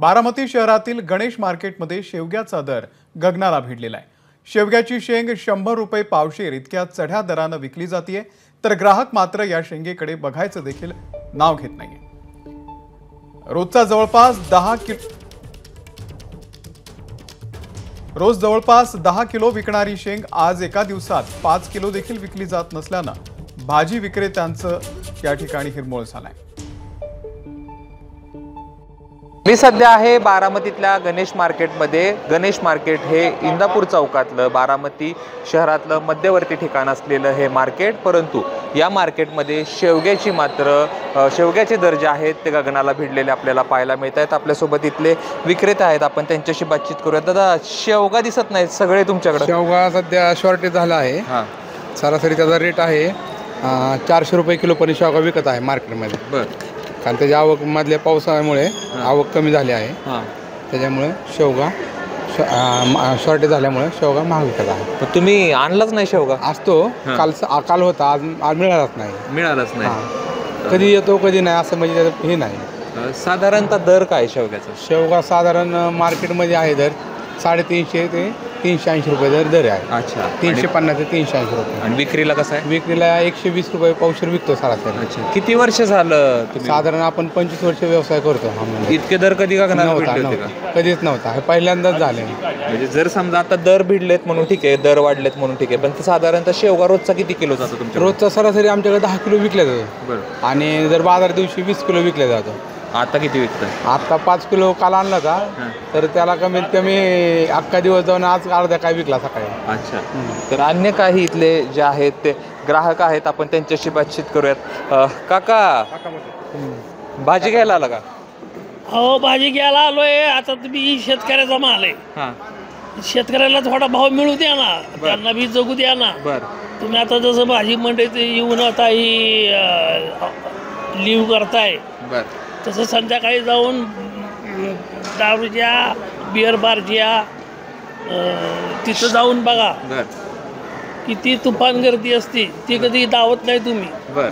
बारामती शहरातील गणेश मार्केटमध्ये शेवग्याचा दर गगनाला भिडलेला आहे। शेवग्याची शेंग 100 रुपये पावशेर इतक्या चढ्या दराने विकली जाते, तर ग्राहक मात्र या शेंगेकडे बघायचं देखील नाव घेत नाहीये। रोज जवळपास 10 किलो विकणारी शेंग आज एका दिवसात 5 किलो देखील विकली जात नसल्यानं भाजी विक्रेत्यांचं या ठिकाणी हिरमोळ झालाय। मी सध्या आहे बारामतीतल्या गणेश मार्केटमध्ये। गणेश मार्केट हे इंदापूर चौकातलं बारामती शहरातलं मध्यवर्ती ठिकाण असलेलं हे मार्केट, परंतु या मार्केटमध्ये शेवग्याचे दर जे आहेत ते गगनाला भिडलेले आपल्याला पाहायला मिळत आहेत। आपल्यासोबत इथले विक्रेते आहेत, आपण त्यांच्याशी बातचीत करूया। दादा, शेवगा दिसत नाहीत सगळे तुमच्याकडे? शेवगा सध्या शॉर्टेज झाला आहे। सरासरी त्याचा रेट आहे 400 रुपये किलो पर्यंत शेवगा विकत आहे मार्केटमध्ये। बरं, कारण त्याच्या आवकमधल्या पावसामुळे आवक कमी झाली आहे, त्याच्यामुळे शेवगा शॉर्टेज झाल्यामुळे शेवगा महाग विकत आहे। पण तुम्ही आणलाच नाही शेवगा? असतो, काल होता, आज मिळालाच नाही। कधी येतो कधी नाही असं, म्हणजे हे नाही। साधारणतः दर काय शेवग्याचा? शेवगा साधारण मार्केटमध्ये आहे दर 350 ते 380 रुपये दर आहे। अच्छा, 350 ते 380 रुपये। आणि विक्रीला कसं आहे? विक्रीला 120 रुपये पावशेर विकतो सरासरी। अच्छा, किती वर्ष झालं तुम्ही? साधारण आपण 25 वर्ष व्यवसाय करतो। इतके दर कधी गगनाला भिडले होते का? कधीच नव्हता, हे पहिल्यांदाच झाले। म्हणजे जर समजा आता दर भिडलेत म्हणून ठीक आहे, दर वाढलेत म्हणून ठीक आहे, पण साधारणतः शेवगा रोजचा किती किलो जातो तुमच्या? रोजचा सरासरी आमच्याकडे 10 किलो विकल्या जातो। बरं, आणि जर बाजार दिवशी 20 किलो विकल्या जातो। आता किती विकतं? आता 5 किलो काल आणला होता, तर त्याला कमीत कमी अख्खा दिवस जाऊन आज अर्धा काय विकला सकाळी। अच्छा, तर अन्य काही इथले जे आहेत ते ग्राहक आहेत, आपण त्यांच्याशी बातचीत करूयात। काका, भाजी घ्यायला आला का? हो, भाजी घ्यायला आलोय। आता तुम्ही शेतकऱ्याचा माल आहे, शेतकऱ्याला थोडा भाव मिळू द्या ना, त्यांना बी जगू द्या ना। बरं, तुम्ही आता जसं भाजी मंडईत येऊन आता ही लिव्ह करताय, बरं, तसं संध्याकाळी जाऊन दारूच्या बिअर बारच्या तिथं जाऊन बघा, बरं, किती तुफान गर्दी असते। ती कधी दावत नाही तुम्ही। बरं,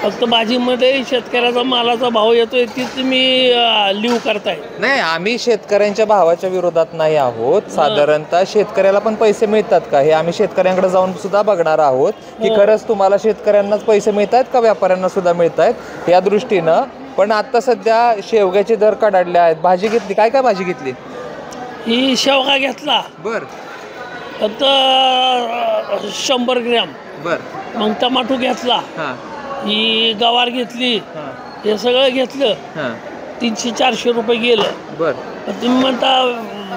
फक्त भाजीमध्ये शेतकऱ्याचा मालाचा भाव येतोय, ती तुम्ही लिव्ह करताय। नाही, आम्ही शेतकऱ्यांच्या भावाच्या विरोधात नाही आहोत। साधारणतः शेतकऱ्याला पण पैसे मिळतात का हे आम्ही शेतकऱ्यांकडे जाऊन सुद्धा बघणार आहोत, की खरंच तुम्हाला शेतकऱ्यांनाच पैसे मिळत आहेत का व्यापाऱ्यांना सुद्धा मिळत आहेत या दृष्टीनं। पण आता सध्या शेवग्याचे दर कडाडले आहेत। भाजी घेतली, काय काय भाजी घेतली? ही शेवगा घेतला, बर, फक्त 100 ग्रॅम। बर, मग टमाटो घेतला, ही गवार घेतली, हे सगळं घेतलं, 300-400 रुपये गेलं। बर, तुम्ही म्हणता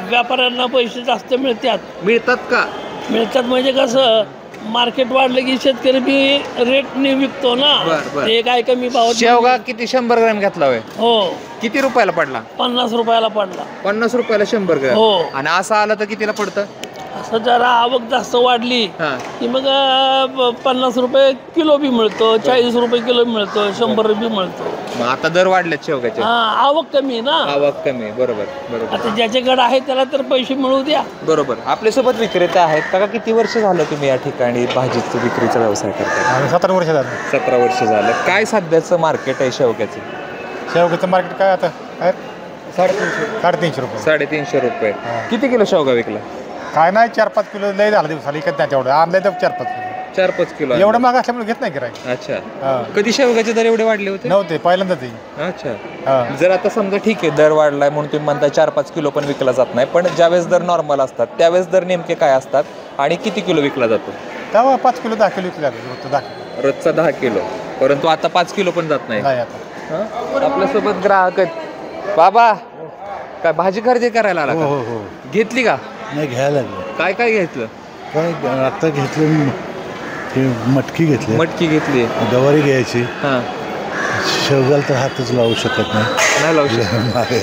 व्यापाऱ्यांना पैसे जास्त मिळतात का? मिळतात म्हणजे कसं, मार्केट वाढलं की शेतकरी बी रेटने विकतो ना। ते काय कमी भाव? शेवगा किती 100 ग्रॅम घेतला होय? हो। किती रुपयाला पडला? 50 रुपयाला पडला। 50 रुपयाला 100 ग्रॅम? हो। आणि असं आलं तर कितीला पडतं? असं जरा आवक जास्त वाढली की मग 50 रुपये किलो बी मिळतो, 40 रुपये किलो मिळतो, 100 रुपये मिळतो। मग आता दर वाढलेत शेवग्याचे? आवक कमी ना। आवक कमी, बरोबर बरोबर। आता ज्याच्याकडे आहे त्याला तर पैसे मिळू द्या। बरोबर। आपल्यासोबत विक्रेते आहेत। काका, किती वर्ष झालं तुम्ही या ठिकाणी भाजीचा विक्रीचा व्यवसाय करताय? 17 वर्ष झालं। 17 वर्ष झालं। काय सध्याचं मार्केट आहे शेवग्याचं? शेवग्याचं मार्केट काय आता 350 रुपये। 350 रुपये। किती किलो शेवगा विकला? काय नाही, 4-5 किलो लय झालं दिवसाला, इकत नाही तेवढं, आणलंय तर 4-5 किलो। 4-5 किलो एवढं महाग असल्यामुळे घेत नाही गिराईक। अच्छा, कधी शेवग्याचे दर एवढे वाढले होते? नव्हते, पहिल्यांदाच। अच्छा, जर आता समजा ठीक आहे, दर वाढलाय म्हणून तुम्ही म्हणताय 4-5 किलो पण विकला जात नाही, पण ज्यावेळेस दर नॉर्मल असतात त्यावेळेस दर नेमके काय असतात आणि किती किलो विकला जातो? तेव्हा 5 किलो 10 किलो विकला जातो, रोजचा 10 किलो, परंतु आता 5 किलो पण जात नाही। आपल्यासोबत ग्राहक आहेत। बाबा, काय भाजी खरेदी करायला आला? हो। घेतली का? नाही, घ्यायला लागलं। काय काय घेतलं? काय आता घेतलं, मटकी घेतली, मटकी घेतली, गवारी घ्यायची। शेवगाला तर हातच लावू शकत नाही लावू शकत।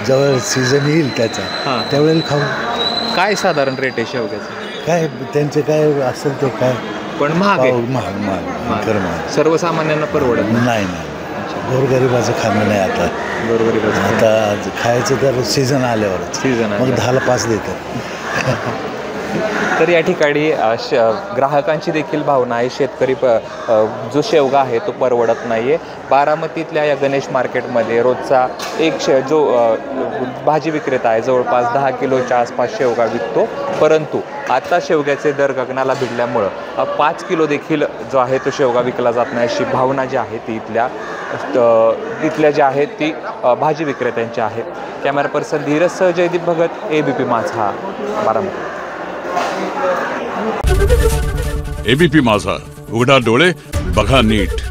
जेव्हा सीझन येईल त्याचा त्यावेळेला खाऊ। काय साधारण रेट आहे शेवग्याचं? काय त्यांचे काय असेल ते काय, पण महाग आहे? महाग सर्वसामान्यांना परवडत नाही। गोरगरिबाचं खाणं नाही आता, गोरगरिबाचं आता खायचं तर सीझन आल्यावरच, सीझन मग 10ला 5 देतात। तर या ठिकाणी ग्राहकांची देखील भावना आहे. शेतकरी जो शेवगा आहे तो परवडत नाही आहे. बारामतीतल्या या गणेश मार्केटमध्ये रोजचा जो भाजी विक्रेता आहे जवळपास 10 किलोच्या आसपास शेवगा विकतो. परंतु आता शेवग्याचे दर गगनाला भिडल्यामुळं 5 किलो देखील जो आहे तो शेवगा विकला जात नाही अशी भावना जी आहे ती इथल्या ज्या आहेत ती भाजी विक्रेत्यांच्या आहेत. कॅमेरा पर्सन धीरजसह जयदीप भगत, ABP माझा, बारामती. ABP माझा, उघडा डोळे बघा नीट.